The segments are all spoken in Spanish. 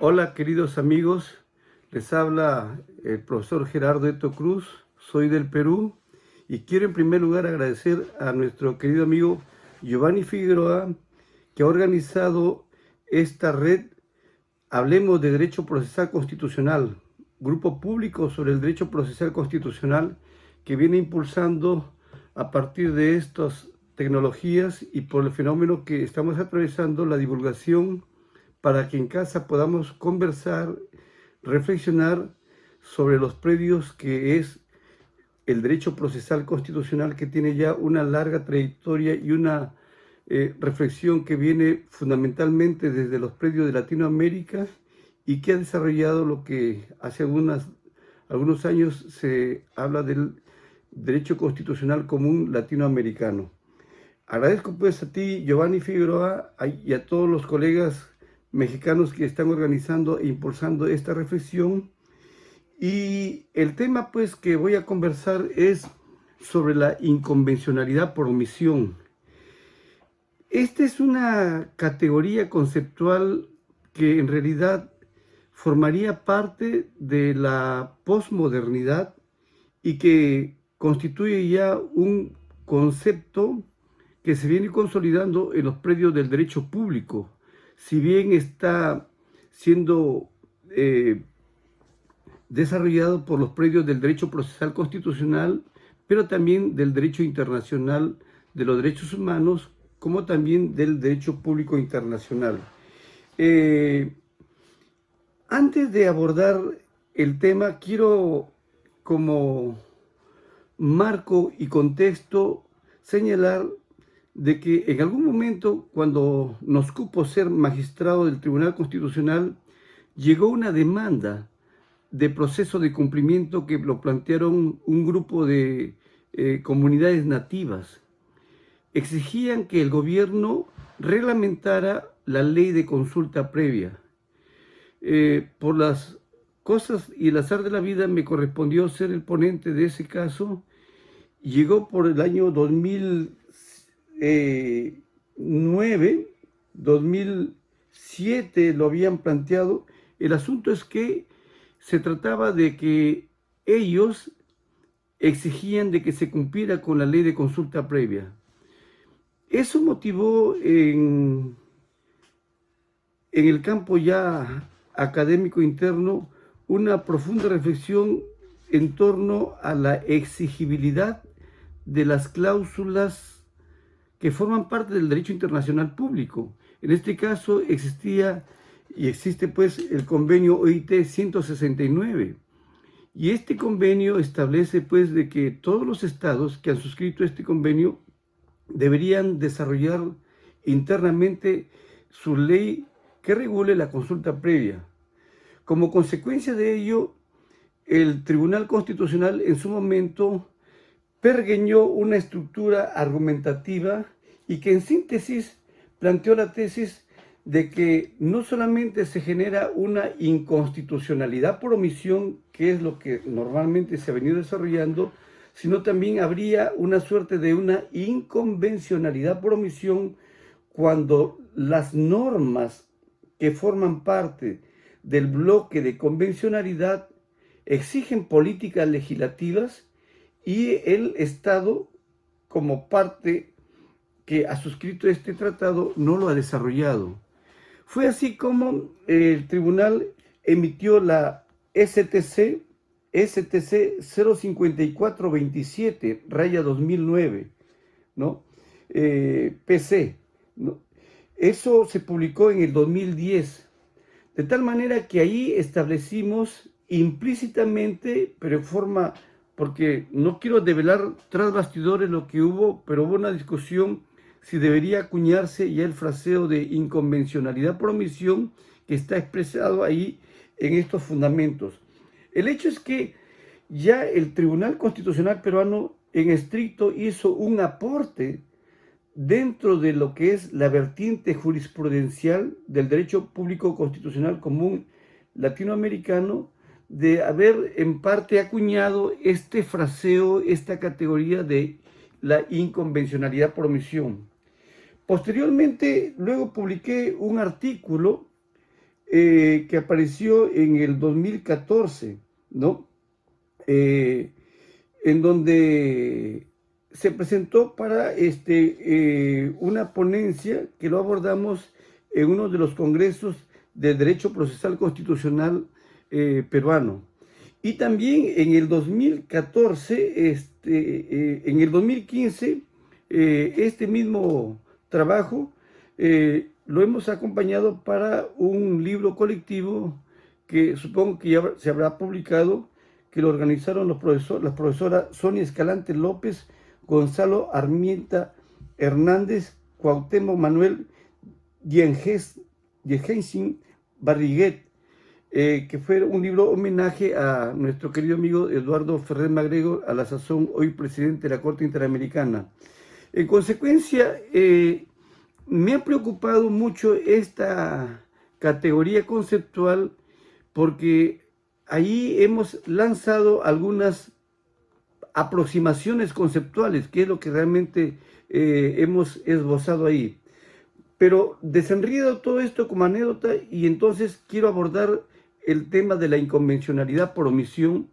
Hola queridos amigos, les habla el profesor Gerardo Eto Cruz, soy del Perú y quiero en primer lugar agradecer a nuestro querido amigo Giovanni Figueroa que ha organizado esta red Hablemos de Derecho Procesal Constitucional, grupo público sobre el derecho procesal constitucional que viene impulsando a partir de estas tecnologías y por el fenómeno que estamos atravesando, la divulgación para que en casa podamos conversar, reflexionar sobre los predios que es el derecho procesal constitucional, que tiene ya una larga trayectoria y una reflexión que viene fundamentalmente desde los predios de Latinoamérica y que ha desarrollado lo que hace algunos años se habla del derecho constitucional común latinoamericano. Agradezco pues a ti, Giovanni Figueroa, y a todos los colegas mexicanos que están organizando e impulsando esta reflexión. Y el tema pues que voy a conversar es sobre la inconvencionalidad por omisión. Esta es una categoría conceptual que en realidad formaría parte de la posmodernidad y que constituye ya un concepto que se viene consolidando en los predios del derecho público, si bien está siendo desarrollado por los predios del derecho procesal constitucional, pero también del derecho internacional de los derechos humanos, como también del derecho público internacional. Antes de abordar el tema, quiero como marco y contexto señalar de que en algún momento, cuando nos cupo ser magistrado del Tribunal Constitucional, llegó una demanda de proceso de cumplimiento que lo plantearon un grupo de comunidades nativas. Exigían que el gobierno reglamentara la ley de consulta previa. Por las cosas y el azar de la vida me correspondió ser el ponente de ese caso. Llegó por el año 2009, 2007 lo habían planteado. El asunto es que se trataba de que ellos exigían de que se cumpliera con la ley de consulta previa. Eso motivó en el campo ya académico interno una profunda reflexión en torno a la exigibilidad de las cláusulas que forman parte del derecho internacional público. En este caso existía y existe pues el convenio OIT 169. Y este convenio establece pues de que todos los estados que han suscrito este convenio deberían desarrollar internamente su ley que regule la consulta previa. Como consecuencia de ello, el Tribunal Constitucional en su momento pergeñó una estructura argumentativa y que en síntesis planteó la tesis de que no solamente se genera una inconstitucionalidad por omisión, que es lo que normalmente se ha venido desarrollando, sino también habría una suerte de una inconvencionalidad por omisión cuando las normas que forman parte del bloque de convencionalidad exigen políticas legislativas y el Estado, como parte que ha suscrito este tratado, no lo ha desarrollado. Fue así como el tribunal emitió la STC 05427, raya 2009, ¿no? PC, ¿no? Eso se publicó en el 2010, de tal manera que ahí establecimos implícitamente, pero en forma, porque no quiero develar tras bastidores lo que hubo, pero hubo una discusión si debería acuñarse ya el fraseo de inconvencionalidad por omisión que está expresado ahí en estos fundamentos. El hecho es que ya el Tribunal Constitucional peruano en estricto hizo un aporte dentro de lo que es la vertiente jurisprudencial del derecho público constitucional común latinoamericano, de haber en parte acuñado este fraseo, esta categoría de la inconvencionalidad por omisión. Posteriormente, luego publiqué un artículo que apareció en el 2014, ¿no? En donde se presentó para una ponencia que lo abordamos en uno de los congresos de Derecho Procesal Constitucional peruano. Y también en el 2014, en el 2015, este mismo trabajo lo hemos acompañado para un libro colectivo que supongo que ya se habrá publicado, que lo organizaron la profesora Sonia Escalante López, Gonzalo Armienta Hernández, Cuauhtémoc Manuel Yehensin Barriguet, que fue un libro homenaje a nuestro querido amigo Eduardo Ferrer Magrego, a la sazón hoy presidente de la Corte Interamericana. En consecuencia, me ha preocupado mucho esta categoría conceptual porque ahí hemos lanzado algunas aproximaciones conceptuales, que es lo que realmente hemos esbozado ahí. Pero desenredo todo esto como anécdota y entonces quiero abordar el tema de la inconvencionalidad por omisión.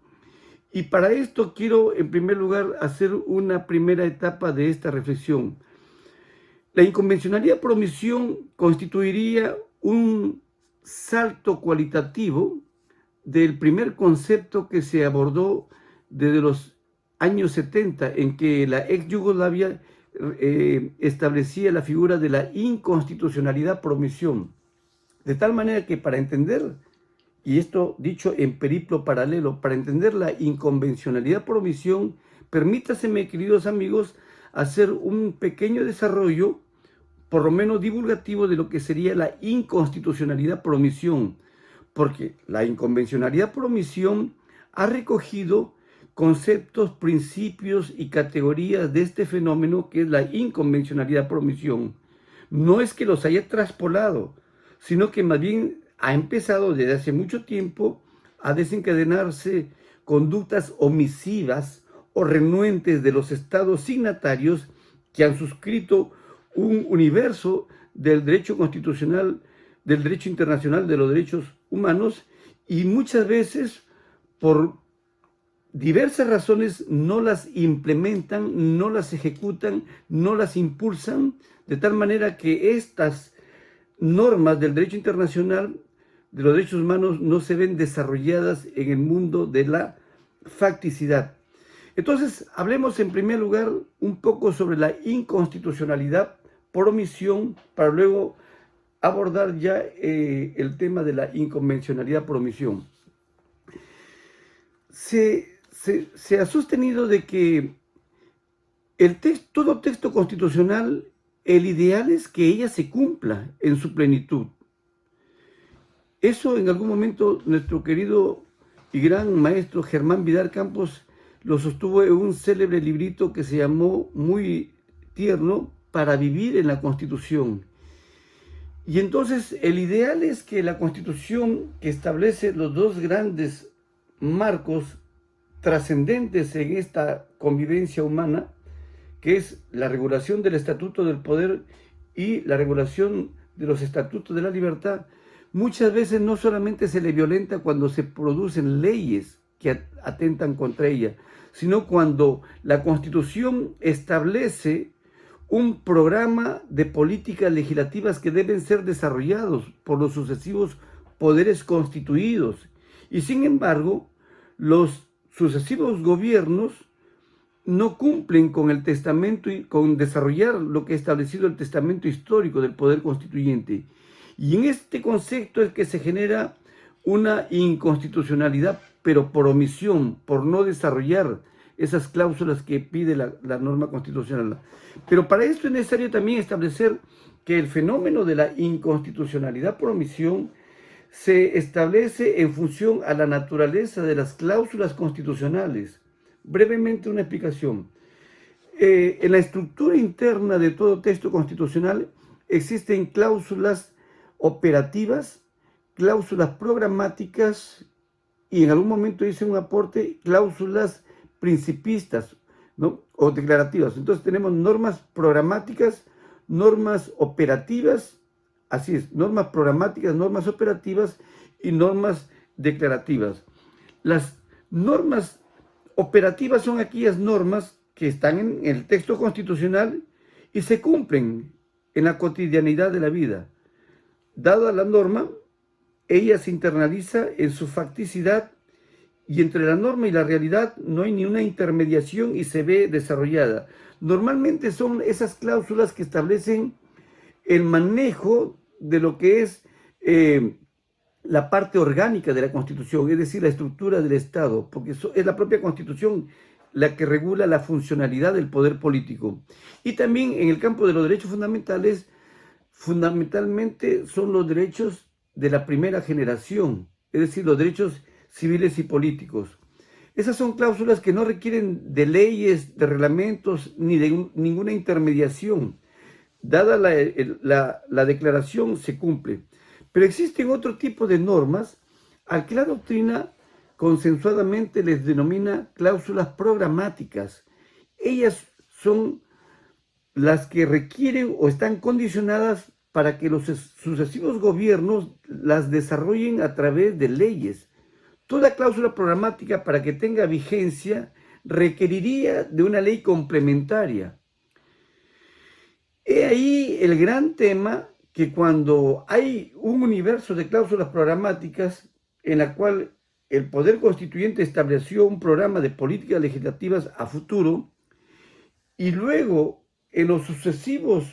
Y para esto quiero, en primer lugar, hacer una primera etapa de esta reflexión. La inconvencionalidad por omisión constituiría un salto cualitativo del primer concepto que se abordó desde los años 70, en que la ex Yugoslavia establecía la figura de la inconstitucionalidad por omisión. De tal manera que para entender, y esto dicho en periplo paralelo, para entender la inconvencionalidad por omisión, permítaseme, queridos amigos, hacer un pequeño desarrollo, por lo menos divulgativo, de lo que sería la inconstitucionalidad por omisión, porque la inconvencionalidad por omisión ha recogido conceptos, principios y categorías de este fenómeno que es la inconvencionalidad por omisión. No es que los haya traspolado, sino que más bien ha empezado desde hace mucho tiempo a desencadenarse conductas omisivas o renuentes de los estados signatarios que han suscrito un universo del derecho constitucional, del derecho internacional de los derechos humanos, y muchas veces por diversas razones no las implementan, no las ejecutan, no las impulsan, de tal manera que estas normas del derecho internacional de los derechos humanos no se ven desarrolladas en el mundo de la facticidad. Entonces, hablemos en primer lugar un poco sobre la inconstitucionalidad por omisión, para luego abordar ya el tema de la inconvencionalidad por omisión. Se ha sostenido de que todo texto constitucional, el ideal es que ella se cumpla en su plenitud. Eso en algún momento nuestro querido y gran maestro Germán Vidal Campos lo sostuvo en un célebre librito que se llamó muy tierno, Para vivir en la Constitución. Y entonces el ideal es que la Constitución, que establece los dos grandes marcos trascendentes en esta convivencia humana, que es la regulación del Estatuto del Poder y la regulación de los Estatutos de la Libertad, muchas veces no solamente se le violenta cuando se producen leyes que atentan contra ella, sino cuando la Constitución establece un programa de políticas legislativas que deben ser desarrollados por los sucesivos poderes constituidos. Y sin embargo, los sucesivos gobiernos no cumplen con el testamento y con desarrollar lo que ha establecido el testamento histórico del poder constituyente. Y en este concepto es que se genera una inconstitucionalidad, pero por omisión, por no desarrollar esas cláusulas que pide la norma constitucional. Pero para esto es necesario también establecer que el fenómeno de la inconstitucionalidad por omisión se establece en función a la naturaleza de las cláusulas constitucionales. Brevemente una explicación. En la estructura interna de todo texto constitucional existen cláusulas operativas, cláusulas programáticas y en algún momento hice un aporte, cláusulas principistas, ¿no? O declarativas. Entonces tenemos normas programáticas, normas operativas, así es, normas programáticas, normas operativas y normas declarativas. Las normas operativas son aquellas normas que están en el texto constitucional y se cumplen en la cotidianidad de la vida. Dada la norma, ella se internaliza en su facticidad y entre la norma y la realidad no hay ni una intermediación y se ve desarrollada. Normalmente son esas cláusulas que establecen el manejo de lo que es la parte orgánica de la Constitución, es decir, la estructura del Estado, porque es la propia Constitución la que regula la funcionalidad del poder político. Y también en el campo de los derechos fundamentales, fundamentalmente son los derechos de la primera generación, es decir, los derechos civiles y políticos. Esas son cláusulas que no requieren de leyes, de reglamentos, ni de ninguna intermediación. Dada la declaración, se cumple. Pero existen otro tipo de normas al que la doctrina consensuadamente les denomina cláusulas programáticas. Ellas son las que requieren o están condicionadas para que los sucesivos gobiernos las desarrollen a través de leyes. Toda cláusula programática, para que tenga vigencia, requeriría de una ley complementaria. He ahí el gran tema, que cuando hay un universo de cláusulas programáticas en la cual el Poder Constituyente estableció un programa de políticas legislativas a futuro y luego en los sucesivos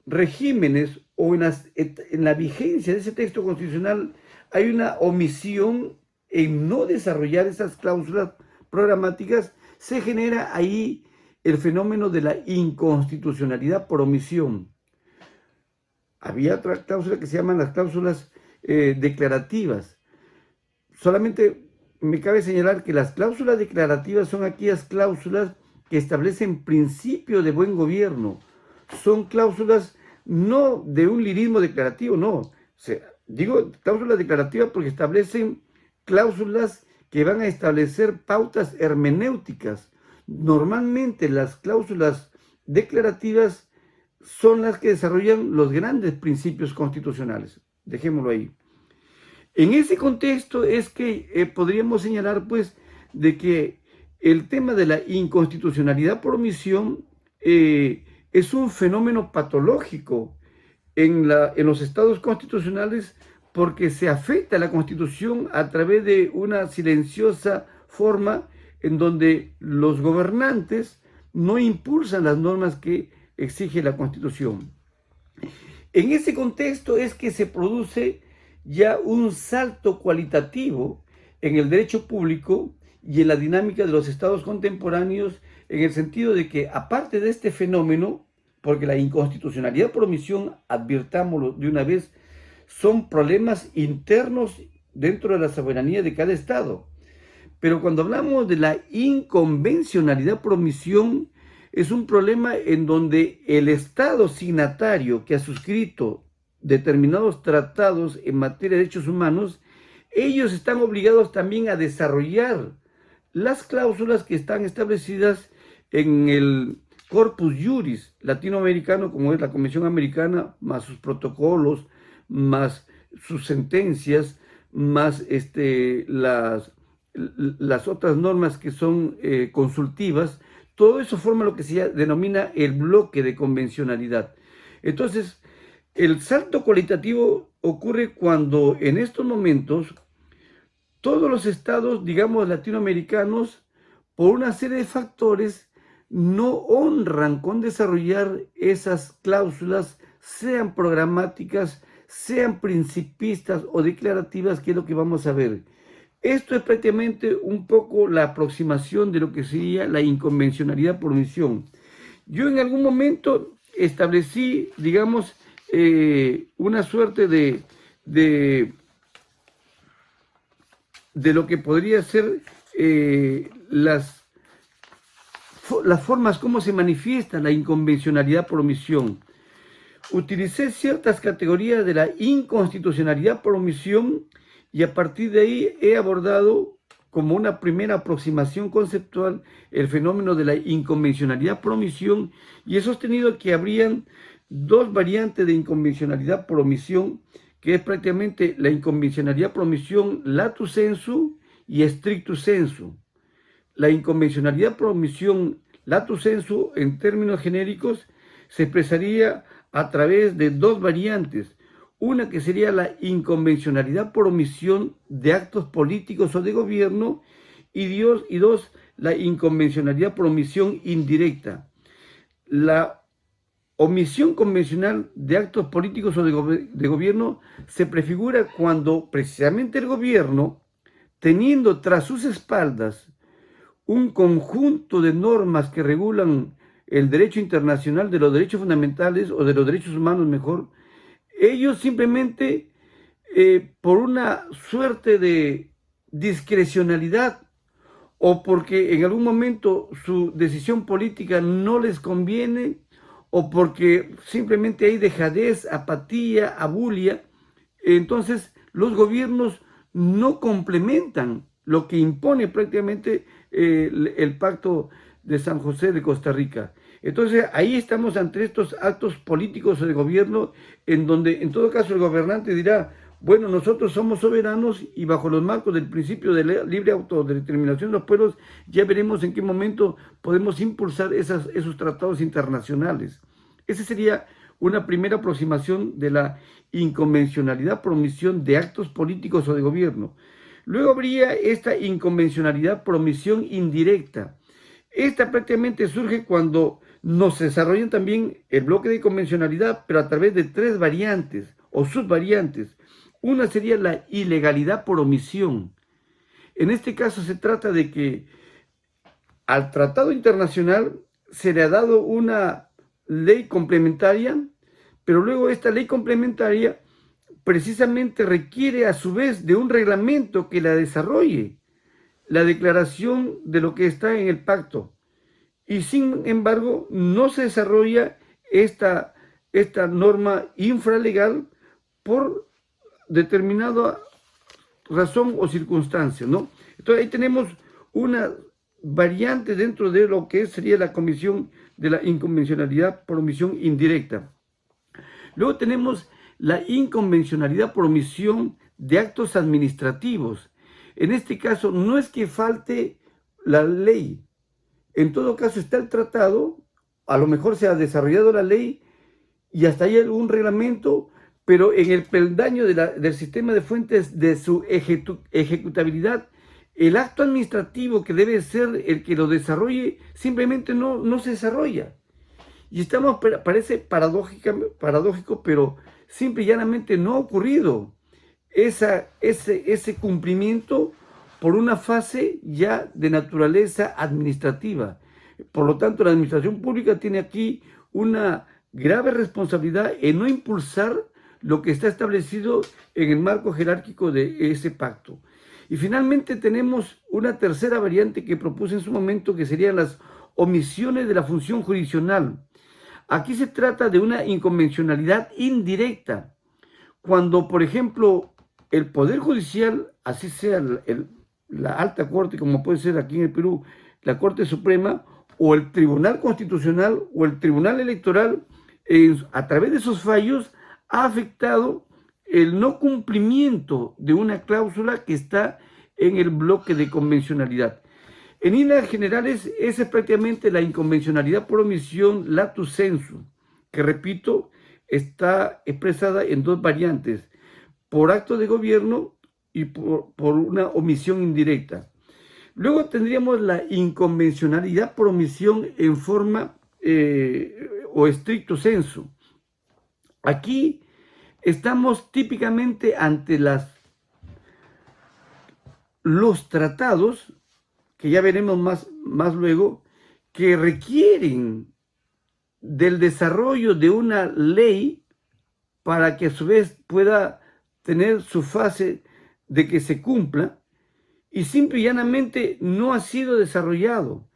regímenes o en la vigencia de ese texto constitucional hay una omisión en no desarrollar esas cláusulas programáticas, se genera ahí el fenómeno de la inconstitucionalidad por omisión. Había otra cláusula que se llaman las cláusulas declarativas. Solamente me cabe señalar que las cláusulas declarativas son aquellas cláusulas que establecen principios de buen gobierno. Son cláusulas no de un lirismo declarativo, no. Digo cláusulas declarativas porque establecen cláusulas que van a establecer pautas hermenéuticas. Normalmente las cláusulas declarativas son las que desarrollan los grandes principios constitucionales. Dejémoslo ahí. En ese contexto es que podríamos señalar, pues, de que el tema de la inconstitucionalidad por omisión es un fenómeno patológico en los estados constitucionales, porque se afecta a la Constitución a través de una silenciosa forma en donde los gobernantes no impulsan las normas que exige la Constitución. En ese contexto es que se produce ya un salto cualitativo en el derecho público y en la dinámica de los estados contemporáneos, en el sentido de que, aparte de este fenómeno, porque la inconstitucionalidad por omisión, advirtámoslo de una vez, son problemas internos dentro de la soberanía de cada estado. Pero cuando hablamos de la inconvencionalidad por omisión, es un problema en donde el estado signatario que ha suscrito determinados tratados en materia de derechos humanos, ellos están obligados también a desarrollar las cláusulas que están establecidas en el corpus juris latinoamericano, como es la Convención Americana, más sus protocolos, más sus sentencias, más las otras normas que son consultivas. Todo eso forma lo que se denomina el bloque de convencionalidad. Entonces, el salto cualitativo ocurre cuando en estos momentos todos los estados, digamos, latinoamericanos, por una serie de factores, no honran con desarrollar esas cláusulas, sean programáticas, sean principistas o declarativas, que es lo que vamos a ver. Esto es prácticamente un poco la aproximación de lo que sería la inconvencionalidad por omisión. Yo en algún momento establecí, digamos, una suerte de lo que podría ser las formas como se manifiesta la inconvencionalidad por omisión. Utilicé ciertas categorías de la inconstitucionalidad por omisión y a partir de ahí he abordado como una primera aproximación conceptual el fenómeno de la inconvencionalidad por omisión, y he sostenido que habrían dos variantes de inconvencionalidad por omisión, que es prácticamente la inconvencionalidad por omisión lato sensu y stricto sensu. La inconvencionalidad por omisión lato sensu, en términos genéricos, se expresaría a través de dos variantes. Una que sería la inconvencionalidad por omisión de actos políticos o de gobierno, y dos, la inconvencionalidad por omisión indirecta. La omisión convencional de actos políticos o de gobierno se prefigura cuando precisamente el gobierno, teniendo tras sus espaldas un conjunto de normas que regulan el derecho internacional de los derechos fundamentales o de los derechos humanos mejor, ellos simplemente por una suerte de discrecionalidad o porque en algún momento su decisión política no les conviene o porque simplemente hay dejadez, apatía, abulia, entonces los gobiernos no complementan lo que impone prácticamente el Pacto de San José de Costa Rica. Entonces ahí estamos ante estos actos políticos de gobierno en donde en todo caso el gobernante dirá, bueno, nosotros somos soberanos y bajo los marcos del principio de libre autodeterminación de los pueblos ya veremos en qué momento podemos impulsar esos tratados internacionales. Esa sería una primera aproximación de la inconvencionalidad por omisión de actos políticos o de gobierno. Luego habría esta inconvencionalidad por omisión indirecta. Esta prácticamente surge cuando nos desarrollan también el bloque de convencionalidad, pero a través de tres variantes o subvariantes. Una sería la ilegalidad por omisión. En este caso se trata de que al tratado internacional se le ha dado una ley complementaria, pero luego esta ley complementaria precisamente requiere a su vez de un reglamento que la desarrolle, la declaración de lo que está en el pacto. Y sin embargo, no se desarrolla esta norma infralegal por determinada razón o circunstancia, ¿no? Entonces ahí tenemos una variante dentro de lo que sería la comisión de la inconvencionalidad por omisión indirecta. Luego tenemos la inconvencionalidad por omisión de actos administrativos. En este caso no es que falte la ley, en todo caso está el tratado, a lo mejor se ha desarrollado la ley y hasta hay algún reglamento, pero en el peldaño del sistema de fuentes de su ejecutabilidad, el acto administrativo que debe ser el que lo desarrolle simplemente no se desarrolla. Y estamos, parece paradójico, pero simple y llanamente no ha ocurrido ese cumplimiento por una fase ya de naturaleza administrativa. Por lo tanto, la administración pública tiene aquí una grave responsabilidad en no impulsar lo que está establecido en el marco jerárquico de ese pacto. Y finalmente tenemos una tercera variante que propuse en su momento, que serían las omisiones de la función jurisdiccional. Aquí se trata de una inconvencionalidad indirecta. Cuando, por ejemplo, el Poder Judicial, así sea la alta corte, como puede ser aquí en el Perú, la Corte Suprema, o el Tribunal Constitucional o el Tribunal Electoral, a través de esos fallos, ha afectado el no cumplimiento de una cláusula que está en el bloque de convencionalidad. En líneas generales, esa es prácticamente la inconvencionalidad por omisión lato sensu, que repito, está expresada en dos variantes, por acto de gobierno y por una omisión indirecta. Luego tendríamos la inconvencionalidad por omisión en forma o estricto sensu. Aquí estamos típicamente ante los tratados, que ya veremos más luego, que requieren del desarrollo de una ley para que a su vez pueda tener su fase de que se cumpla, y simple y llanamente no ha sido desarrollado.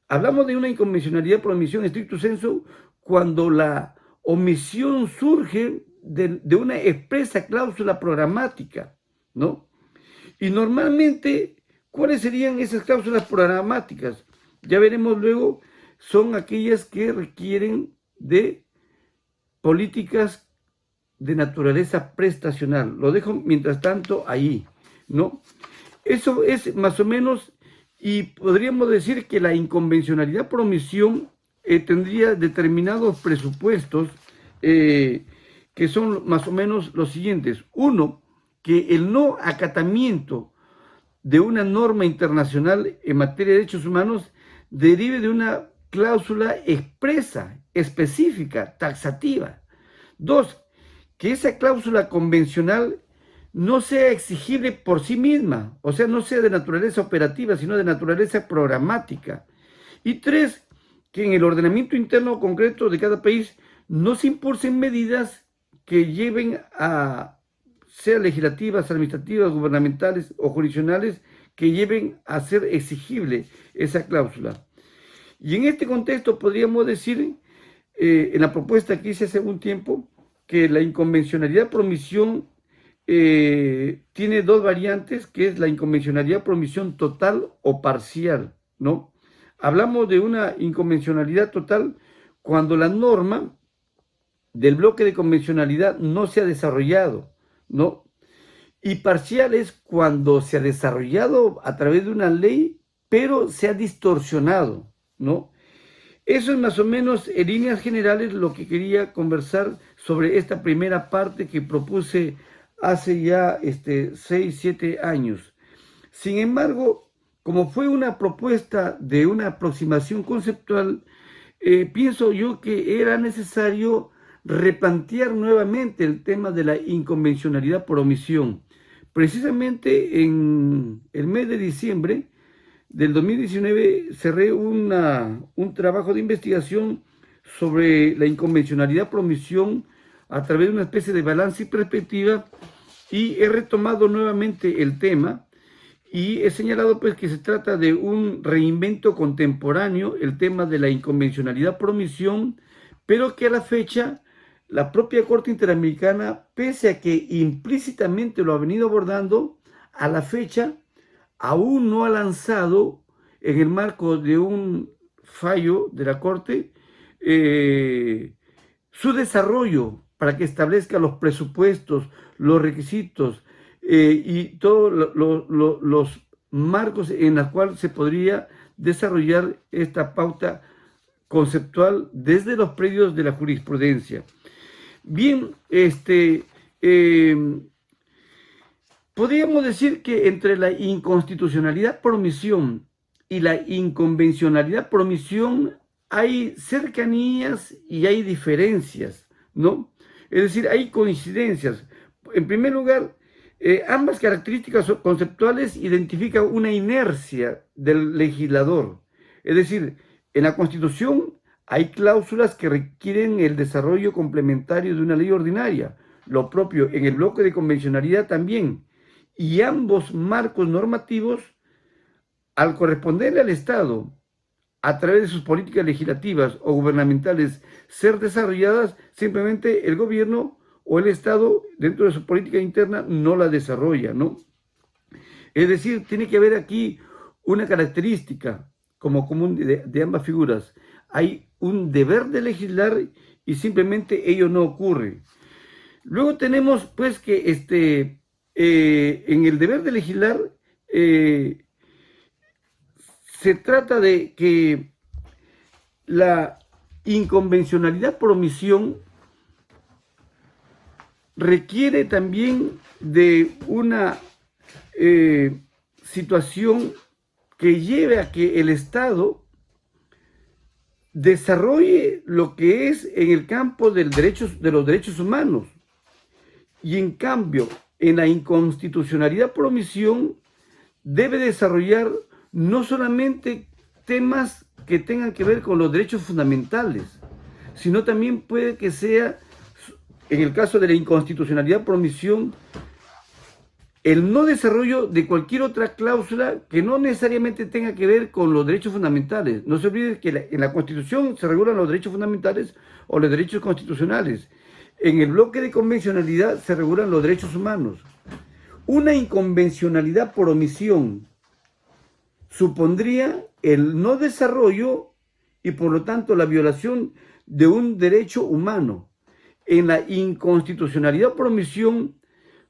Hablamos de una inconvencionalidad por omisión estricto sensu cuando la omisión surge de una expresa cláusula programática, ¿no? Y normalmente, ¿cuáles serían esas cláusulas programáticas? Ya veremos luego, son aquellas que requieren de políticas de naturaleza prestacional. Lo dejo mientras tanto ahí, ¿no? Eso es más o menos, y podríamos decir que la inconvencionalidad por omisión tendría determinados presupuestos que son más o menos los siguientes. Uno, que el no acatamiento de una norma internacional en materia de derechos humanos derive de una cláusula expresa, específica, taxativa. Dos, que esa cláusula convencional no sea exigible por sí misma, o sea, no sea de naturaleza operativa, sino de naturaleza programática. Y tres, que en el ordenamiento interno concreto de cada país no se impulsen medidas que lleven a, sean legislativas, administrativas, gubernamentales o jurisdiccionales, que lleven a ser exigible esa cláusula. Y en este contexto podríamos decir, en la propuesta que hice hace un tiempo, que la inconvencionalidad por omisión tiene dos variantes, que es la inconvencionalidad por omisión total o parcial, ¿no? Hablamos de una inconvencionalidad total cuando la norma del bloque de convencionalidad no se ha desarrollado, ¿no? Y parcial es cuando se ha desarrollado a través de una ley, pero se ha distorsionado, ¿no? Eso es más o menos, en líneas generales, lo que quería conversar sobre esta primera parte que propuse hace ya 6, 7 años. Sin embargo, como fue una propuesta de una aproximación conceptual, pienso yo que era necesario replantear nuevamente el tema de la inconvencionalidad por omisión. Precisamente en el mes de diciembre del 2019 cerré un trabajo de investigación sobre la inconvencionalidad por omisión a través de una especie de balance y perspectiva, y he retomado nuevamente el tema y he señalado pues que se trata de un reinvento contemporáneo, el tema de la inconvencionalidad por omisión, pero que a la fecha la propia Corte Interamericana, pese a que implícitamente lo ha venido abordando, a la fecha aún no ha lanzado, en el marco de un fallo de la Corte, su desarrollo para que establezca los presupuestos, los requisitos y todos los marcos en los cuales se podría desarrollar esta pauta conceptual desde los predios de la jurisprudencia. Bien, podríamos decir que entre la inconstitucionalidad por omisión y la inconvencionalidad por omisión hay cercanías y hay diferencias, ¿no? Es decir, hay coincidencias. En primer lugar, ambas características conceptuales identifican una inercia del legislador. Es decir, en la Constitución hay cláusulas que requieren el desarrollo complementario de una ley ordinaria. Lo propio en el bloque de convencionalidad también. Y ambos marcos normativos, al corresponderle al Estado, a través de sus políticas legislativas o gubernamentales, ser desarrolladas, simplemente el gobierno o el Estado, dentro de su política interna, no la desarrolla, ¿no? Es decir, tiene que haber aquí una característica común de ambas figuras. Hay un deber de legislar y simplemente ello no ocurre. Luego tenemos, pues, que en el deber de legislar se trata de que la inconvencionalidad por omisión requiere también de una situación que lleve a que el Estado desarrolle lo que es en el campo de los derechos humanos. Y en cambio, en la inconstitucionalidad por omisión, debe desarrollar no solamente temas que tengan que ver con los derechos fundamentales, sino también puede que sea, en el caso de la inconstitucionalidad por omisión, el no desarrollo de cualquier otra cláusula que no necesariamente tenga que ver con los derechos fundamentales. No se olvide que en la Constitución se regulan los derechos fundamentales o los derechos constitucionales. En el bloque de convencionalidad se regulan los derechos humanos. Una inconvencionalidad por omisión supondría el no desarrollo y por lo tanto la violación de un derecho humano. en la inconstitucionalidad por omisión,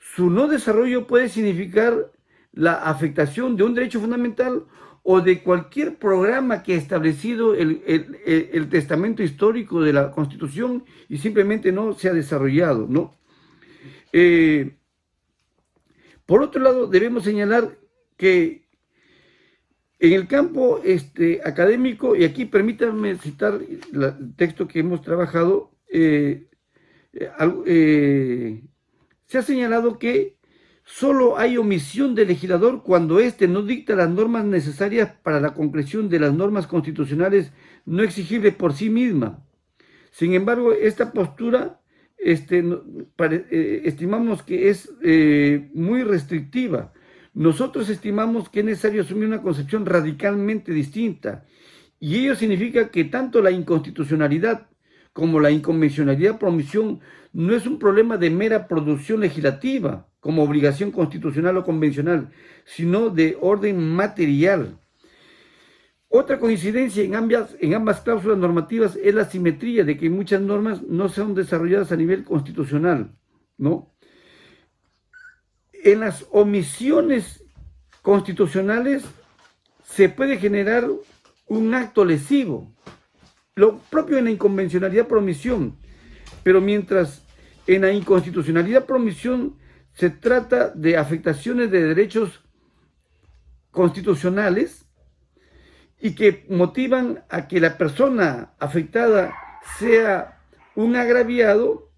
su no desarrollo puede significar la afectación de un derecho fundamental o de cualquier programa que ha establecido el testamento histórico de la Constitución y simplemente no se ha desarrollado, ¿no? Por otro lado, debemos señalar que en el campo académico, y aquí permítanme citar el texto que hemos trabajado, se ha señalado que solo hay omisión del legislador cuando éste no dicta las normas necesarias para la concreción de las normas constitucionales no exigibles por sí misma. Sin embargo, esta postura estimamos que es muy restrictiva. Nosotros estimamos que es necesario asumir una concepción radicalmente distinta, y ello significa que tanto la inconstitucionalidad como la inconvencionalidad por omisión no es un problema de mera producción legislativa, como obligación constitucional o convencional, sino de orden material. Otra coincidencia en ambas cláusulas normativas es la simetría de que muchas normas no son desarrolladas a nivel constitucional, ¿no? En las omisiones constitucionales se puede generar un acto lesivo, lo propio en la inconvencionalidad por omisión, pero mientras en la inconstitucionalidad por omisión se trata de afectaciones de derechos constitucionales y que motivan a que la persona afectada sea un agraviado,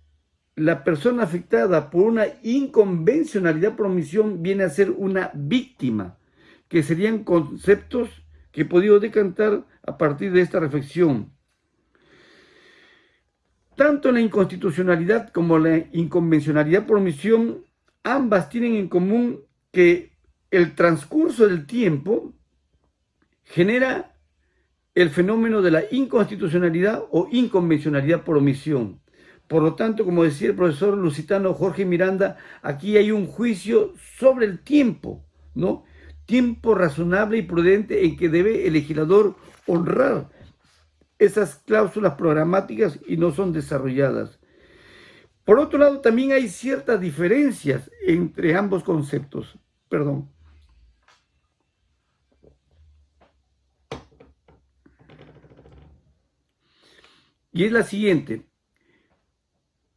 la persona afectada por una inconvencionalidad por omisión viene a ser una víctima, que serían conceptos que he podido decantar a partir de esta reflexión. Tanto la inconstitucionalidad como la inconvencionalidad por omisión, ambas tienen en común que el transcurso del tiempo genera el fenómeno de la inconstitucionalidad o inconvencionalidad por omisión. Por lo tanto, como decía el profesor lusitano Jorge Miranda, aquí hay un juicio sobre el tiempo, ¿no? Tiempo razonable y prudente en que debe el legislador honrar esas cláusulas programáticas y no son desarrolladas. Por otro lado, también hay ciertas diferencias entre ambos conceptos. Perdón. Y es la siguiente.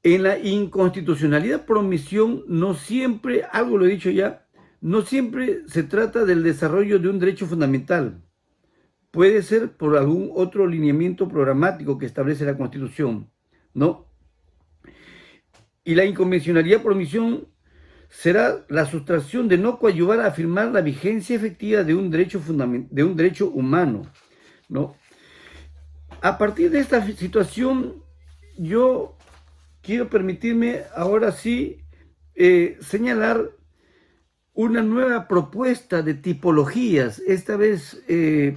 En la inconstitucionalidad por omisión, no siempre, algo lo he dicho ya, no siempre se trata del desarrollo de un derecho fundamental. Puede ser por algún otro lineamiento programático que establece la Constitución, ¿no? Y la inconvencionalidad por omisión será la sustracción de no coadyuvar a afirmar la vigencia efectiva de un derecho humano, ¿no? A partir de esta situación, yo quiero permitirme ahora sí señalar una nueva propuesta de tipologías. Esta vez he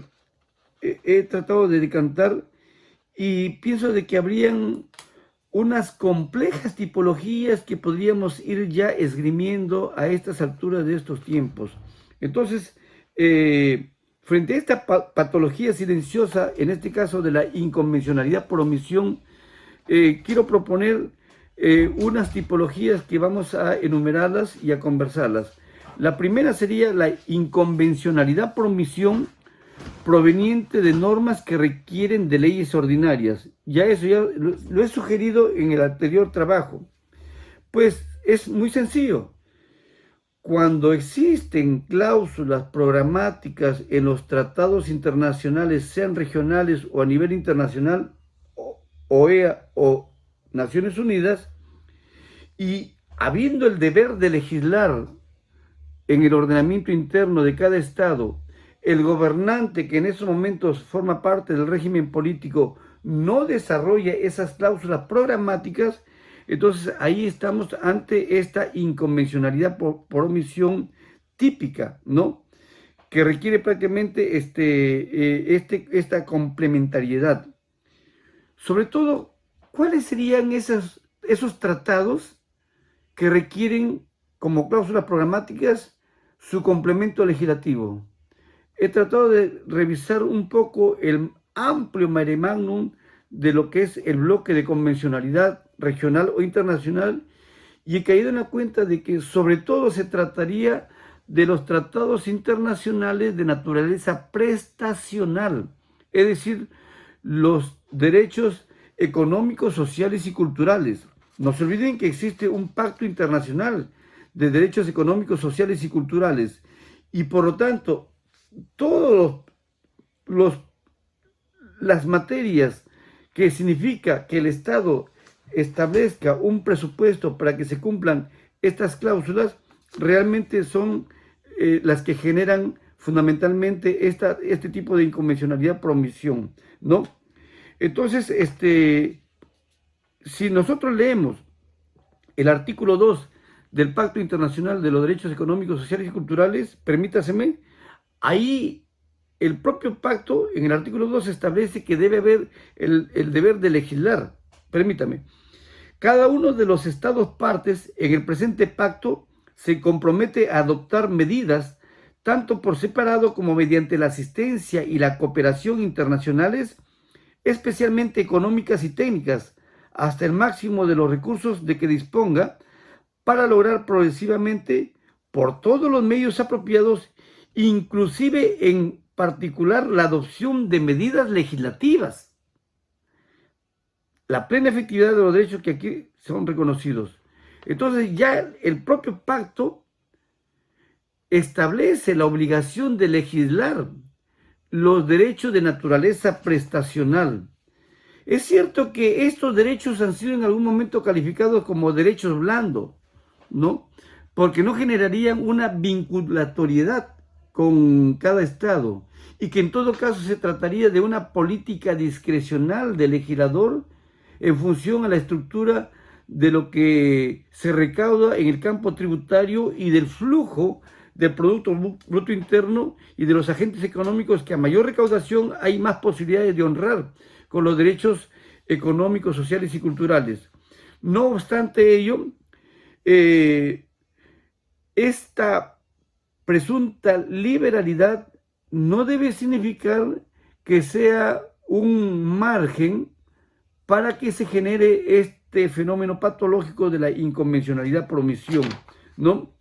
tratado de decantar y pienso de que habrían unas complejas tipologías que podríamos ir ya esgrimiendo a estas alturas de estos tiempos. Entonces, frente a esta patología silenciosa, en este caso de la inconvencionalidad por omisión, quiero proponer unas tipologías que vamos a enumerarlas y a conversarlas. La primera sería la inconvencionalidad por omisión proveniente de normas que requieren de leyes ordinarias. Ya lo he sugerido en el anterior trabajo. Pues es muy sencillo. Cuando existen cláusulas programáticas en los tratados internacionales, sean regionales o a nivel internacional, OEA o Naciones Unidas, y habiendo el deber de legislar en el ordenamiento interno de cada estado, el gobernante que en esos momentos forma parte del régimen político no desarrolla esas cláusulas programáticas, entonces ahí estamos ante esta inconvencionalidad por omisión típica, ¿no? Que requiere prácticamente esta complementariedad. Sobre todo, ¿cuáles serían esos tratados que requieren como cláusulas programáticas su complemento legislativo? He tratado de revisar un poco el amplio mare magnum de lo que es el bloque de convencionalidad regional o internacional, y he caído en la cuenta de que sobre todo se trataría de los tratados internacionales de naturaleza prestacional, es decir, los derechos económicos, sociales y culturales. No se olviden que existe un pacto internacional de derechos económicos, sociales y culturales, y por lo tanto, todas las materias que significa que el Estado establezca un presupuesto para que se cumplan estas cláusulas, realmente son las que generan fundamentalmente este tipo de inconvencionalidad por omisión, ¿no? Entonces, si nosotros leemos el artículo 2 del Pacto Internacional de los Derechos Económicos, Sociales y Culturales, permítaseme, ahí el propio pacto, en el artículo 2, establece que debe haber el deber de legislar. Permítame. Cada uno de los estados partes en el presente pacto se compromete a adoptar medidas, tanto por separado como mediante la asistencia y la cooperación internacionales, especialmente económicas y técnicas, hasta el máximo de los recursos de que disponga, para lograr progresivamente, por todos los medios apropiados, inclusive en particular la adopción de medidas legislativas, la plena efectividad de los derechos que aquí son reconocidos. Entonces ya el propio pacto establece la obligación de legislar los derechos de naturaleza prestacional. Es cierto que estos derechos han sido en algún momento calificados como derechos blandos, ¿no? Porque no generarían una vinculatoriedad con cada estado, y que en todo caso se trataría de una política discrecional del legislador en función a la estructura de lo que se recauda en el campo tributario y del flujo del Producto Bruto Interno y de los agentes económicos, que a mayor recaudación hay más posibilidades de honrar con los derechos económicos, sociales y culturales. No obstante ello, esta presunta liberalidad no debe significar que sea un margen para que se genere este fenómeno patológico de la inconvencionalidad por omisión, ¿no?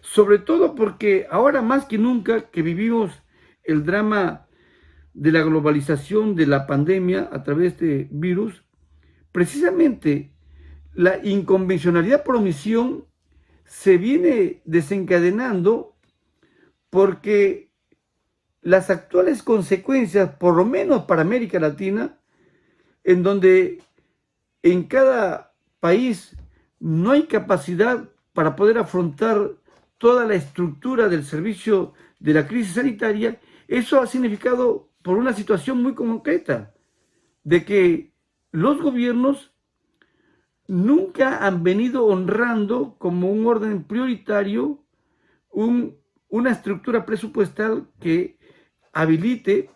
Sobre todo porque ahora más que nunca que vivimos el drama de la globalización, de la pandemia a través de virus, precisamente la inconvencionalidad por omisión se viene desencadenando porque las actuales consecuencias, por lo menos para América Latina, en donde en cada país no hay capacidad para poder afrontar toda la estructura del servicio de la crisis sanitaria, eso ha significado por una situación muy concreta, de que los gobiernos nunca han venido honrando como un orden prioritario una estructura presupuestal que habilite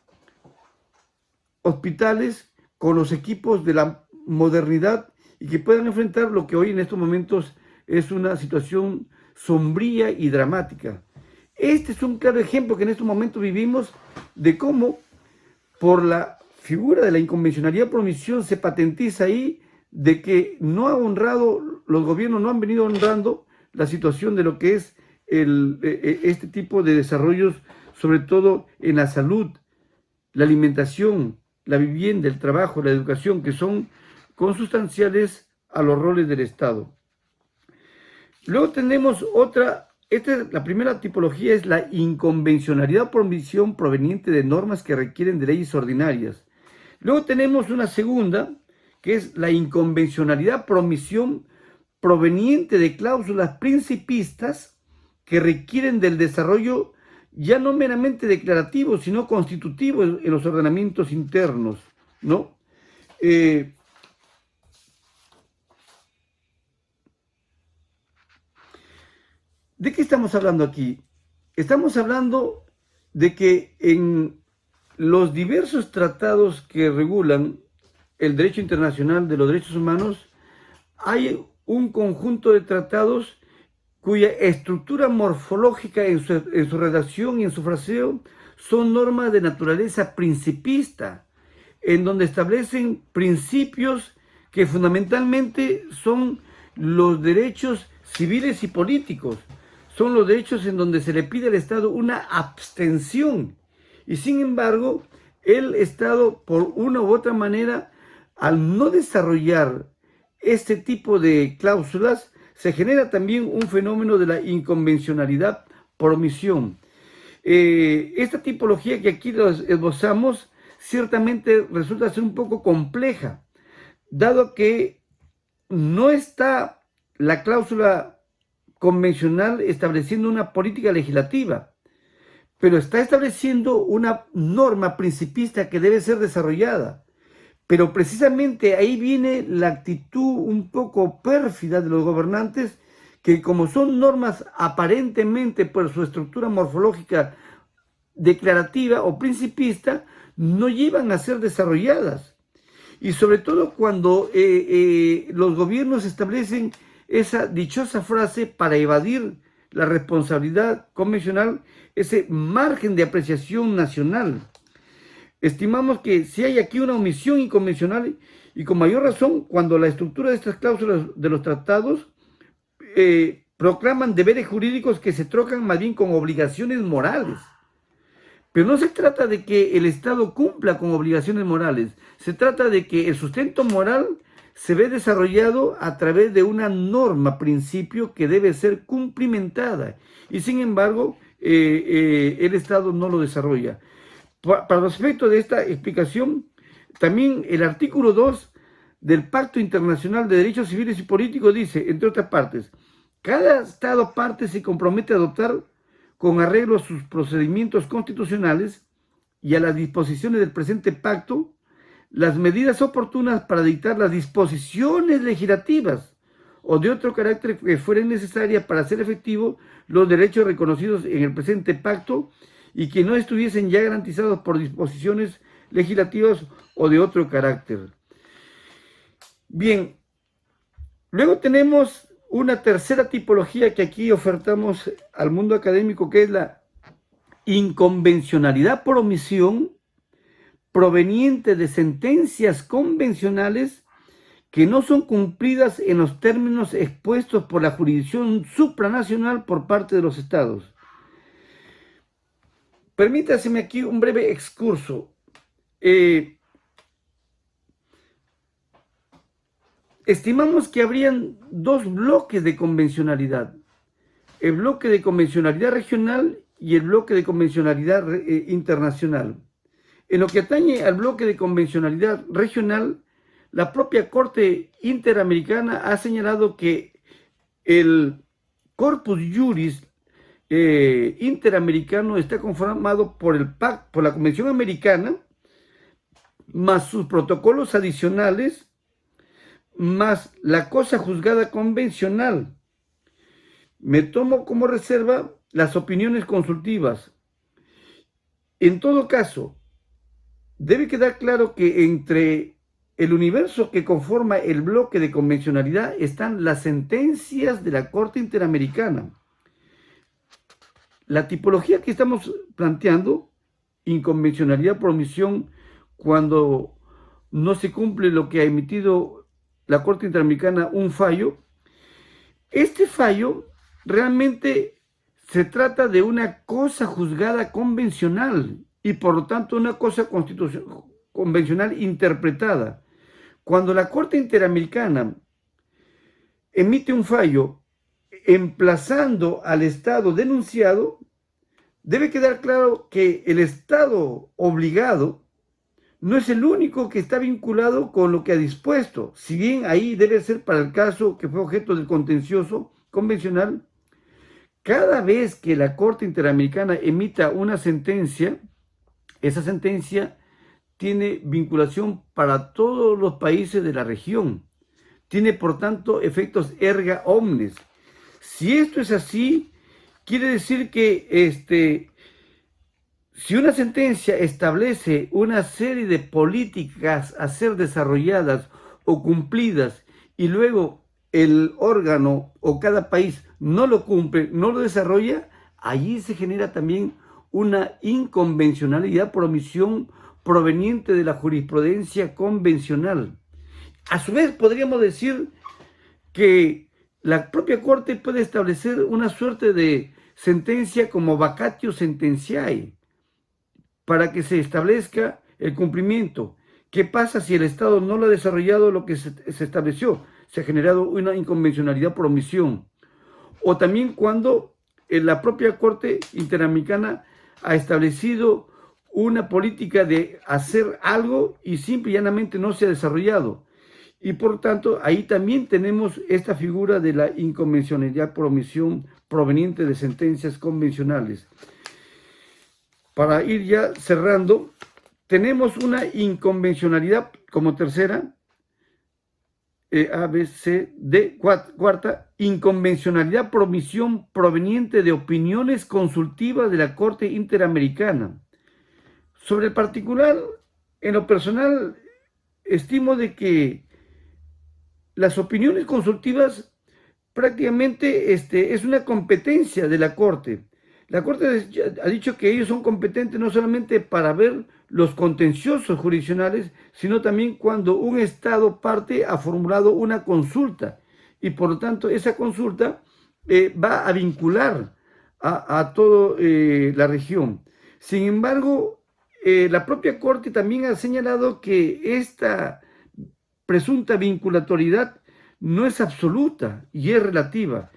hospitales con los equipos de la modernidad y que puedan enfrentar lo que hoy en estos momentos es una situación sombría y dramática. Este es un claro ejemplo que en estos momentos vivimos de cómo por la figura de la inconvencionalidad por omisión se patentiza ahí de que no ha honrado, los gobiernos no han venido honrando la situación de lo que es este tipo de desarrollos, sobre todo en la salud, la alimentación, la vivienda, el trabajo, la educación, que son consustanciales a los roles del Estado. Luego tenemos otra, la primera tipología es la inconvencionalidad por omisión proveniente de normas que requieren de leyes ordinarias. Luego tenemos una segunda, que es la inconvencionalidad por omisión proveniente de cláusulas principistas que requieren del desarrollo ya no meramente declarativo, sino constitutivo en los ordenamientos internos, ¿no? ¿De qué estamos hablando aquí? Estamos hablando de que en los diversos tratados que regulan el derecho internacional de los derechos humanos, hay un conjunto de tratados cuya estructura morfológica en su redacción y en su fraseo son normas de naturaleza principista. en donde establecen principios que fundamentalmente son los derechos civiles y políticos. Son los derechos en donde se le pide al Estado una abstención. Y sin embargo, el Estado, por una u otra manera, al no desarrollar este tipo de cláusulas, se genera también un fenómeno de la inconvencionalidad por omisión. Esta tipología que aquí esbozamos ciertamente resulta ser un poco compleja, dado que no está la cláusula convencional estableciendo una política legislativa, pero está estableciendo una norma principista que debe ser desarrollada. Pero precisamente ahí viene la actitud un poco pérfida de los gobernantes, que como son normas aparentemente por su estructura morfológica declarativa o principista, no llevan a ser desarrolladas. Y sobre todo cuando los gobiernos establecen esa dichosa frase para evadir la responsabilidad convencional, ese margen de apreciación nacional. Estimamos que si hay aquí una omisión inconvencional, y con mayor razón cuando la estructura de estas cláusulas de los tratados proclaman deberes jurídicos que se trocan más bien con obligaciones morales. Pero no se trata de que el Estado cumpla con obligaciones morales, se trata de que el sustento moral se ve desarrollado a través de una norma, principio que debe ser cumplimentada, y sin embargo el Estado no lo desarrolla. Para los efectos de esta explicación, también el artículo 2 del Pacto Internacional de Derechos Civiles y Políticos dice, entre otras partes, cada Estado parte se compromete a adoptar con arreglo a sus procedimientos constitucionales y a las disposiciones del presente pacto, las medidas oportunas para dictar las disposiciones legislativas o de otro carácter que fueren necesarias para hacer efectivo los derechos reconocidos en el presente pacto y que no estuviesen ya garantizados por disposiciones legislativas o de otro carácter. Bien, luego tenemos una tercera tipología que aquí ofertamos al mundo académico, que es la inconvencionalidad por omisión proveniente de sentencias convencionales que no son cumplidas en los términos expuestos por la jurisdicción supranacional por parte de los estados. Permítaseme aquí un breve excurso. Estimamos que habrían dos bloques de convencionalidad: el bloque de convencionalidad regional y el bloque de convencionalidad internacional. En lo que atañe al bloque de convencionalidad regional, la propia Corte Interamericana ha señalado que el corpus juris interamericano está conformado por la Convención Americana, más sus protocolos adicionales, más la cosa juzgada convencional. Me tomo como reserva las opiniones consultivas. En todo caso, debe quedar claro que entre el universo que conforma el bloque de convencionalidad están las sentencias de la Corte Interamericana. La tipología que estamos planteando, inconvencionalidad por omisión, cuando no se cumple lo que ha emitido la Corte Interamericana, un fallo, este fallo realmente se trata de una cosa juzgada convencional y por lo tanto una cosa convencional interpretada. Cuando la Corte Interamericana emite un fallo emplazando al Estado denunciado, debe quedar claro que el Estado obligado no es el único que está vinculado con lo que ha dispuesto, si bien ahí debe ser para el caso que fue objeto del contencioso convencional. Cada vez que la Corte Interamericana emita una sentencia, esa sentencia tiene vinculación para todos los países de la región. Tiene, por tanto, efectos erga omnes. Si esto es así, quiere decir que si una sentencia establece una serie de políticas a ser desarrolladas o cumplidas y luego el órgano o cada país no lo cumple, no lo desarrolla, allí se genera también una inconvencionalidad por omisión proveniente de la jurisprudencia convencional. A su vez, podríamos decir que la propia Corte puede establecer una suerte de sentencia como vacatio sententiae para que se establezca el cumplimiento. ¿Qué pasa si el Estado no lo ha desarrollado lo que se estableció? Se ha generado una inconvencionalidad por omisión. O también cuando la propia Corte Interamericana ha establecido una política de hacer algo y simple y llanamente no se ha desarrollado. Y por tanto, ahí también tenemos esta figura de la inconvencionalidad por omisión proveniente de sentencias convencionales. Para ir ya cerrando, tenemos una inconvencionalidad como tercera, A, B, C, D, cuarta, inconvencionalidad por omisión proveniente de opiniones consultivas de la Corte Interamericana. Sobre el particular, en lo personal, estimo de que las opiniones consultivas prácticamente es una competencia de la Corte. La Corte ha dicho que ellos son competentes no solamente para ver los contenciosos jurisdiccionales, sino también cuando un Estado parte ha formulado una consulta y por lo tanto esa consulta va a vincular a toda la región. Sin embargo, la propia Corte también ha señalado que esta presunta vinculatoriedad no es absoluta y es relativa.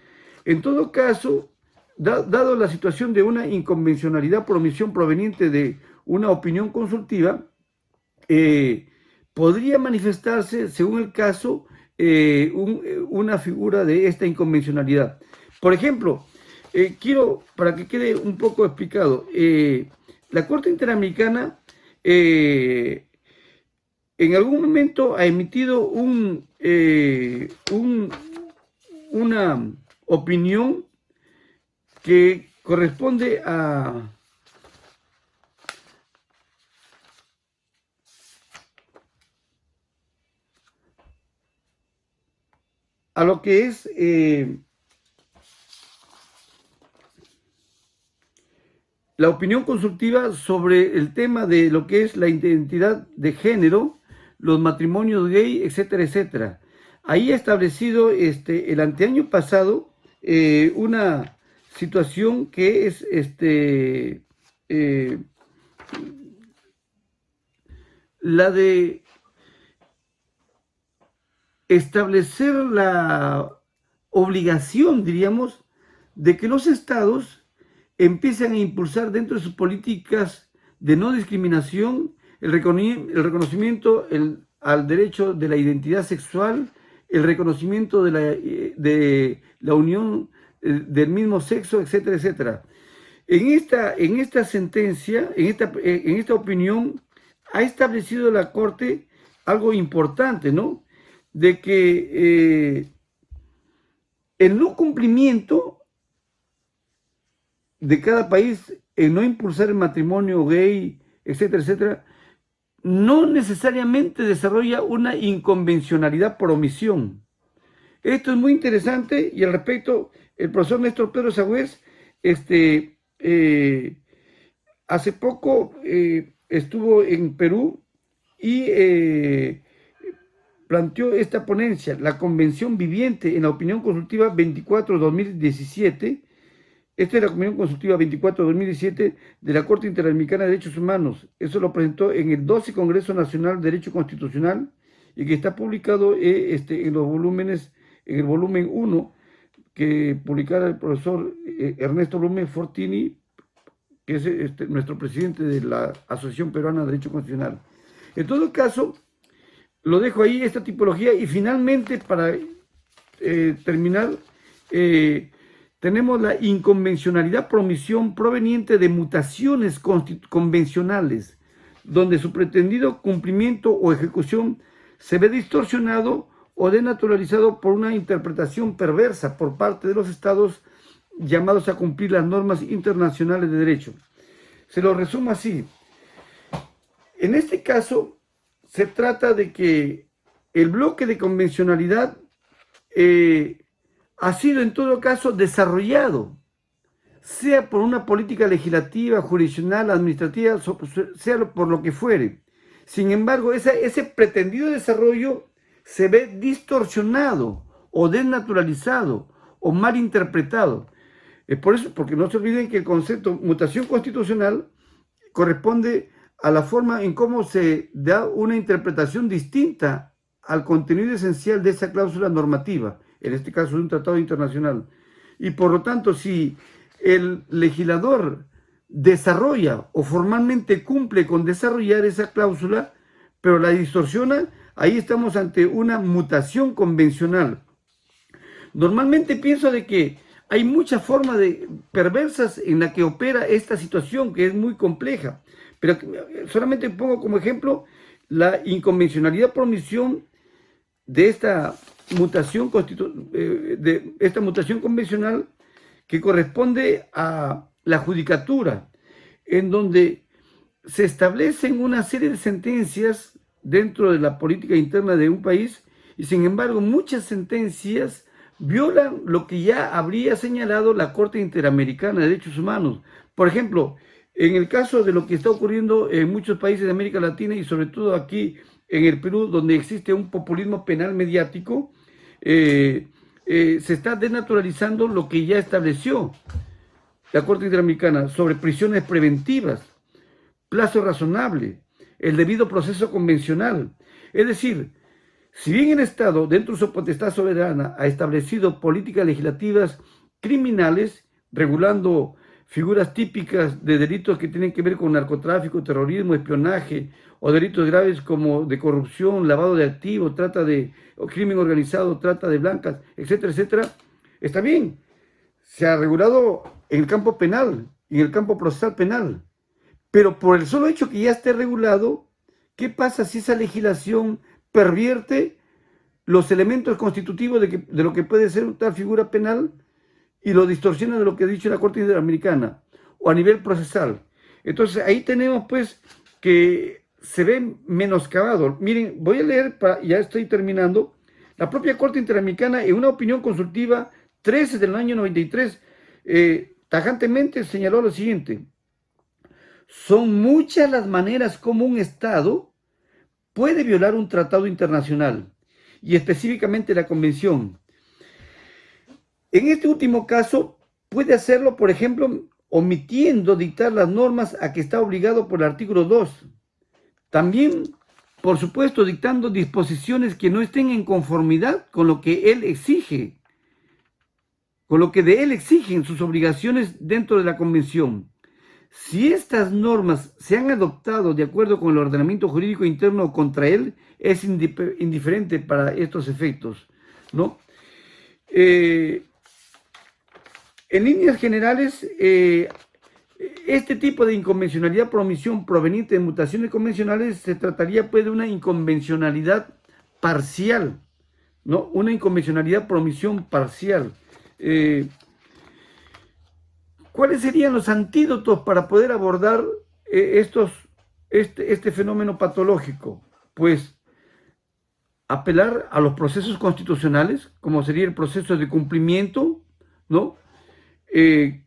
En todo caso, dado la situación de una inconvencionalidad por omisión proveniente de una opinión consultiva, podría manifestarse, según el caso, una figura de esta inconvencionalidad. Por ejemplo, quiero, para que quede un poco explicado, la Corte Interamericana en algún momento ha emitido una opinión que corresponde a lo que es la opinión consultiva sobre el tema de lo que es la identidad de género, los matrimonios gay, etcétera, etcétera. Ahí ha establecido el anteaño pasado una situación que es la de establecer la obligación, diríamos, de que los estados empiecen a impulsar dentro de sus políticas de no discriminación el reconocimiento al derecho de la identidad sexual, el reconocimiento de la unión del mismo sexo, etcétera, etcétera. En esta sentencia, en esta opinión, ha establecido la Corte algo importante, ¿no? De que el no cumplimiento de cada país en no impulsar el matrimonio gay, etcétera, etcétera, no necesariamente desarrolla una inconvencionalidad por omisión. Esto es muy interesante y al respecto, el profesor Néstor Pedro Sagüez, hace poco estuvo en Perú y planteó esta ponencia, la Convención Viviente en la Opinión Consultiva 24-2017. Esta es la Opinión Consultiva 24-2017 de la Corte Interamericana de Derechos Humanos. Eso lo presentó en el 12 Congreso Nacional de Derecho Constitucional y que está publicado en los volúmenes, en el volumen 1, que publicara el profesor Ernesto Blume Fortini, que es nuestro presidente de la Asociación Peruana de Derecho Constitucional. En todo caso, lo dejo ahí, esta tipología, y finalmente, para terminar, tenemos la inconvencionalidad por omisión proveniente de mutaciones convencionales, donde su pretendido cumplimiento o ejecución se ve distorsionado o denaturalizado por una interpretación perversa por parte de los estados llamados a cumplir las normas internacionales de derecho. Se lo resumo así. En este caso, se trata de que el bloque de convencionalidad ha sido en todo caso desarrollado sea por una política legislativa, jurisdiccional, administrativa, sea por lo que fuere. Sin embargo, ese pretendido desarrollo se ve distorsionado o desnaturalizado o mal interpretado. Es por eso, porque no se olviden que el concepto mutación constitucional corresponde a la forma en cómo se da una interpretación distinta al contenido esencial de esa cláusula normativa, en este caso de un tratado internacional. Y por lo tanto, si el legislador desarrolla o formalmente cumple con desarrollar esa cláusula, pero la distorsiona, ahí estamos ante una mutación convencional. Normalmente pienso de que hay muchas formas perversas en la que opera esta situación, que es muy compleja. Pero solamente pongo como ejemplo la inconvencionalidad por omisión de esta mutación convencional que corresponde a la judicatura, en donde se establecen una serie de sentencias dentro de la política interna de un país y sin embargo muchas sentencias violan lo que ya habría señalado la Corte Interamericana de Derechos Humanos. Por ejemplo, en el caso de lo que está ocurriendo en muchos países de América Latina y sobre todo aquí en el Perú, donde existe un populismo penal mediático, se está desnaturalizando lo que ya estableció la Corte Interamericana sobre prisiones preventivas, plazo razonable, el debido proceso convencional. Es decir, si bien el Estado, dentro de su potestad soberana, ha establecido políticas legislativas criminales, regulando figuras típicas de delitos que tienen que ver con narcotráfico, terrorismo, espionaje, o delitos graves como de corrupción, lavado de activos, o crimen organizado, trata de blancas, etcétera, etcétera, está bien. Se ha regulado en el campo penal, en el campo procesal penal. Pero por el solo hecho que ya esté regulado, ¿qué pasa si esa legislación pervierte los elementos constitutivos de lo que puede ser tal figura penal y lo distorsiona de lo que ha dicho la Corte Interamericana o a nivel procesal? Entonces ahí tenemos pues que se ve menoscabado. Miren, voy a leer, ya estoy terminando, la propia Corte Interamericana en una opinión consultiva 13 del año 93 tajantemente señaló lo siguiente: son muchas las maneras como un Estado puede violar un tratado internacional y específicamente la Convención. En este último caso, puede hacerlo, por ejemplo, omitiendo dictar las normas a que está obligado por el artículo 2. También, por supuesto, dictando disposiciones que no estén en conformidad con lo que él exige, con lo que de él exigen sus obligaciones dentro de la Convención. Si estas normas se han adoptado de acuerdo con el ordenamiento jurídico interno contra él, es indiferente para estos efectos, ¿no? En líneas generales, este tipo de inconvencionalidad por omisión proveniente de mutaciones convencionales se trataría pues de una inconvencionalidad parcial, ¿no? Una inconvencionalidad por omisión parcial. ¿Cuáles serían los antídotos para poder abordar este fenómeno patológico? Pues apelar a los procesos constitucionales, como sería el proceso de cumplimiento, ¿no? El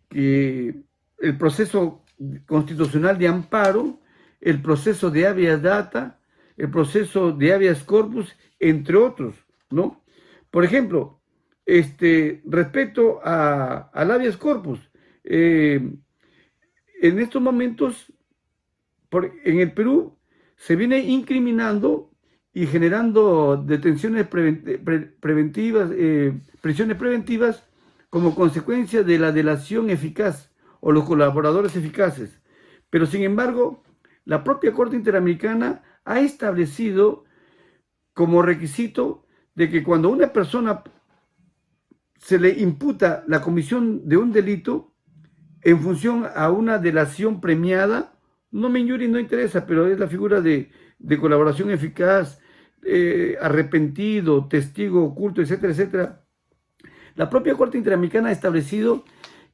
proceso constitucional de amparo, el proceso de habeas data, el proceso de habeas corpus, entre otros, ¿no? Por ejemplo, respecto al habeas corpus, en estos momentos en el Perú se viene incriminando y generando detenciones preventivas, prisiones preventivas como consecuencia de la delación eficaz o los colaboradores eficaces. Pero sin embargo, la propia Corte Interamericana ha establecido como requisito de que cuando a una persona se le imputa la comisión de un delito en función a una delación premiada, no me injuria y no interesa, pero es la figura de colaboración eficaz, arrepentido, testigo oculto, etcétera, etcétera. La propia Corte Interamericana ha establecido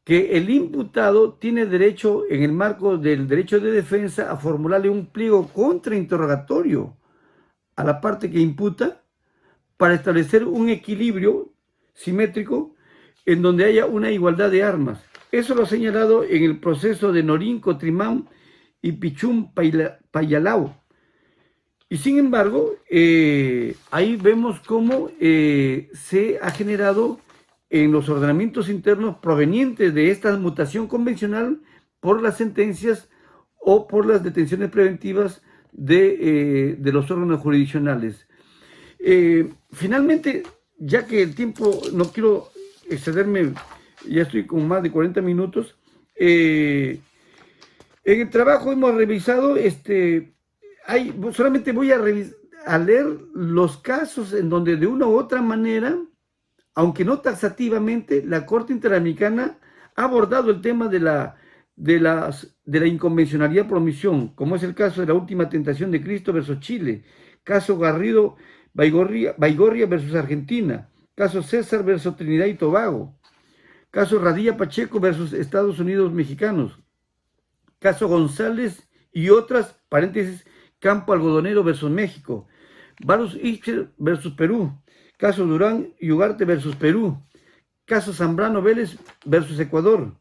que el imputado tiene derecho, en el marco del derecho de defensa, a formularle un pliego contrainterrogatorio a la parte que imputa para establecer un equilibrio simétrico en donde haya una igualdad de armas. Eso lo ha señalado en el proceso de Norín, Cotrimán y Pichún Payalao. Y sin embargo, ahí vemos cómo se ha generado en los ordenamientos internos provenientes de esta mutación convencional por las sentencias o por las detenciones preventivas de los órganos jurisdiccionales. Finalmente, ya que el tiempo, no quiero excederme, ya estoy con más de 40 minutos, en el trabajo hemos revisado, solamente voy a leer los casos en donde de una u otra manera, aunque no taxativamente, la Corte Interamericana ha abordado el tema de la inconvencionalidad por omisión, como es el caso de la última tentación de Cristo versus Chile, caso Garrido Baigorria versus Argentina, caso César versus Trinidad y Tobago, caso Radilla Pacheco versus Estados Unidos mexicanos, caso González y otras, paréntesis, Campo Algodonero versus México, Varus Ixcher versus Perú, caso Durán y Ugarte versus Perú, caso Zambrano Vélez versus Ecuador,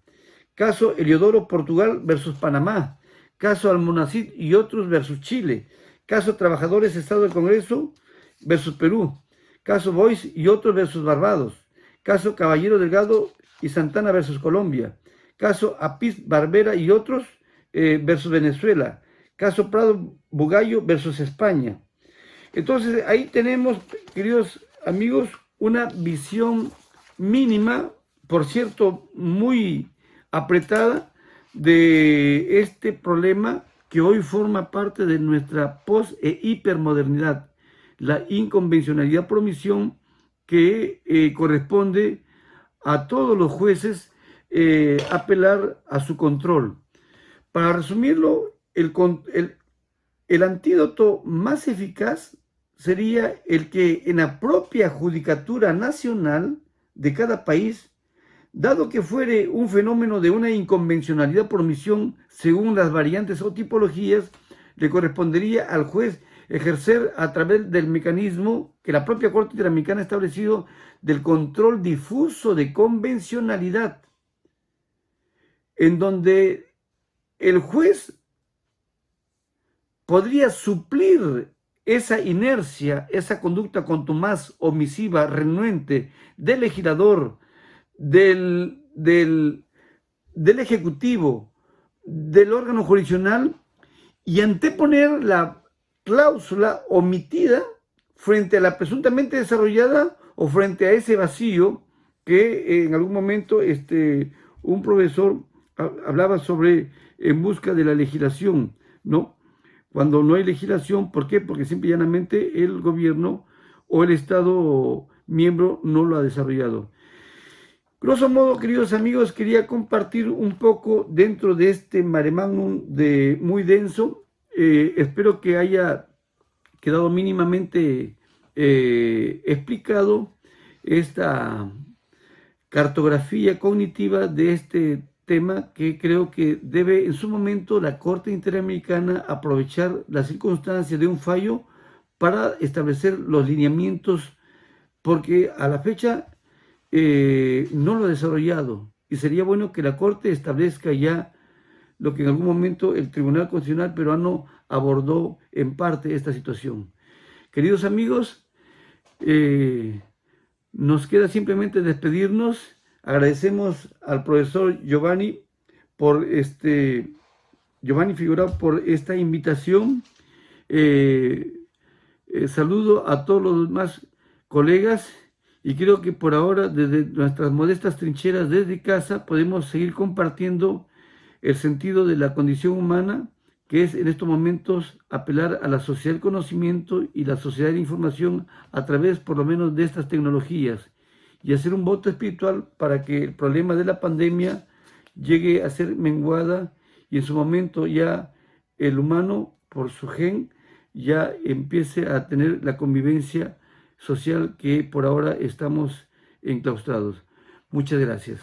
caso Eliodoro Portugal versus Panamá, caso Almonacid y otros versus Chile, caso Trabajadores Estado del Congreso versus Perú, caso Boyce y otros versus Barbados, caso Caballero Delgado y Santana versus Colombia, caso Apiz Barbera y otros versus Venezuela, caso Prado Bugallo versus España. Entonces ahí tenemos, queridos amigos, una visión mínima, por cierto, muy apretada, de este problema que hoy forma parte de nuestra post e hipermodernidad, la inconvencionalidad por omisión que corresponde a todos los jueces apelar a su control. Para resumirlo, el antídoto más eficaz sería el que en la propia judicatura nacional de cada país, dado que fuere un fenómeno de una inconvencionalidad por omisión según las variantes o tipologías, le correspondería al juez ejercer a través del mecanismo que la propia Corte Interamericana ha establecido del control difuso de convencionalidad, en donde el juez podría suplir esa inercia, esa conducta contumaz, omisiva, renuente del legislador, del ejecutivo, del órgano jurisdiccional, y anteponer la cláusula omitida frente a la presuntamente desarrollada o frente a ese vacío que en algún momento un profesor hablaba sobre en busca de la legislación, ¿no? Cuando no hay legislación, ¿por qué? Porque simple y llanamente el gobierno o el Estado miembro no lo ha desarrollado. Grosso modo, queridos amigos, quería compartir un poco dentro de este mare magnum muy denso. Espero que haya quedado mínimamente explicado esta cartografía cognitiva de este tema, que creo que debe en su momento la Corte Interamericana aprovechar las circunstancias de un fallo para establecer los lineamientos, porque a la fecha no lo ha desarrollado, y sería bueno que la Corte establezca ya lo que en algún momento el Tribunal Constitucional peruano abordó en parte esta situación. Queridos amigos, nos queda simplemente despedirnos. Agradecemos al profesor Giovanni Figueroa por esta invitación. Saludo a todos los demás colegas, y creo que por ahora, desde nuestras modestas trincheras, desde casa, podemos seguir compartiendo el sentido de la condición humana, que es en estos momentos apelar a la sociedad del conocimiento y la sociedad de la información a través, por lo menos, de estas tecnologías, y hacer un voto espiritual para que el problema de la pandemia llegue a ser menguada, y en su momento ya el humano, por su gen, ya empiece a tener la convivencia social que por ahora estamos enclaustrados. Muchas gracias.